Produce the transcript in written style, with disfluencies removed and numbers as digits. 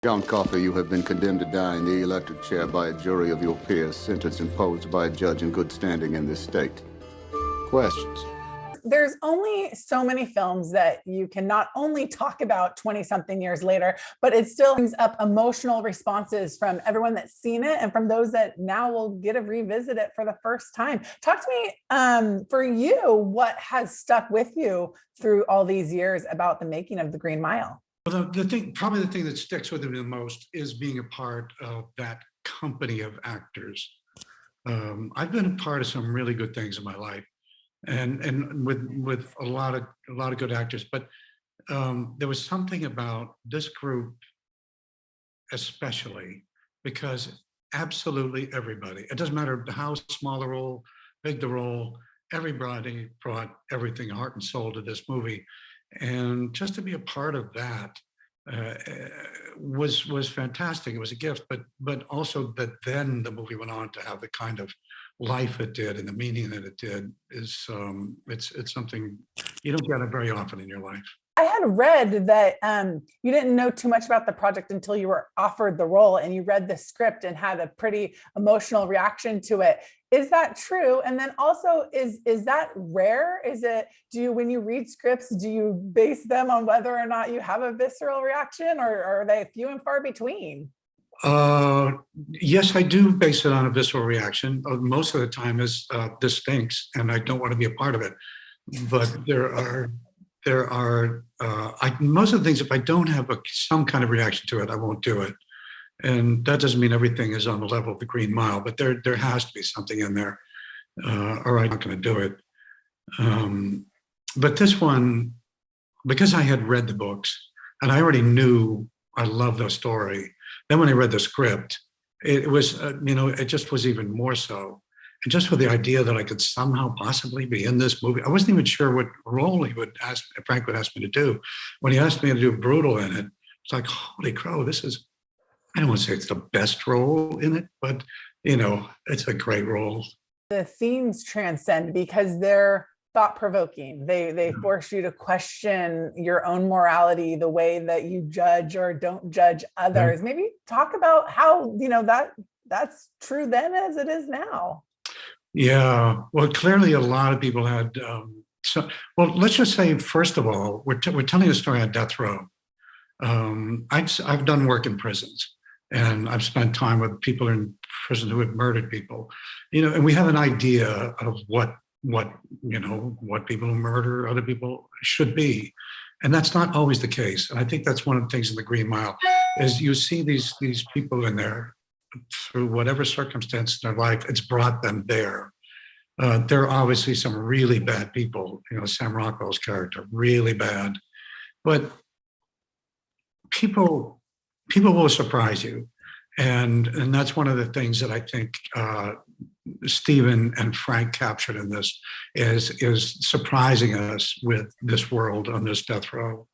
John Coffey, you have been condemned to die in the electric chair by a jury of your peers, sentence imposed by a judge in good standing in this state. Questions? There's only so many films that you can not only talk about 20 something years later, but it still brings up emotional responses from everyone that's seen it and from those that now will get to revisit it for the first time. Talk to me, for you, what has stuck with you through all these years about the making of The Green Mile? Well, probably the thing that sticks with me the most is being a part of that company of actors. I've been a part of some really good things in my life, and with a lot of good actors. But there was something about this group, especially because absolutely everybody. It doesn't matter how small the role, big the role. Everybody brought everything, heart and soul, to this movie. And just to be a part of that was fantastic. It was a gift, but also that then the movie went on to have the kind of life it did and the meaning that it did is it's something you don't get it very often in your life. I had read that you didn't know too much about the project until you were offered the role and you read the script and had a pretty emotional reaction to it. Is that true? And then also, is that rare? When you read scripts, do you base them on whether or not you have a visceral reaction, or are they few and far between? Yes, I do base it on a visceral reaction. Most of the time is this stinks and I don't want to be a part of it. But most of the things, if I don't have some kind of reaction to it, I won't do it. And that doesn't mean everything is on the level of The Green Mile, but there has to be something in there, or I'm not going to do it. But this one, because I had read the books and I already knew I loved the story. Then when I read the script, it was, it just was even more so. And just with the idea that I could somehow possibly be in this movie, I wasn't even sure what role Frank would ask me to do. When he asked me to do Brutal in it, it's like, holy crow, I don't want to say it's the best role in it, but it's a great role. The themes transcend because they're thought-provoking. They force you to question your own morality, the way that you judge or don't judge others. Yeah. Maybe talk about how that's true then as it is now. Yeah, well, clearly a lot of people had. Let's just say, first of all, we're telling a story on death row. I've done work in prisons, and I've spent time with people in prison who have murdered people, and we have an idea of what people who murder other people should be, and that's not always the case. And I think that's one of the things in The Green Mile is you see these people in there through whatever circumstance in their life, it's brought them there. There are obviously some really bad people, Sam Rockwell's character, really bad, but people will surprise you. And that's one of the things that I think Stephen and Frank captured in this is surprising us with this world on this death row.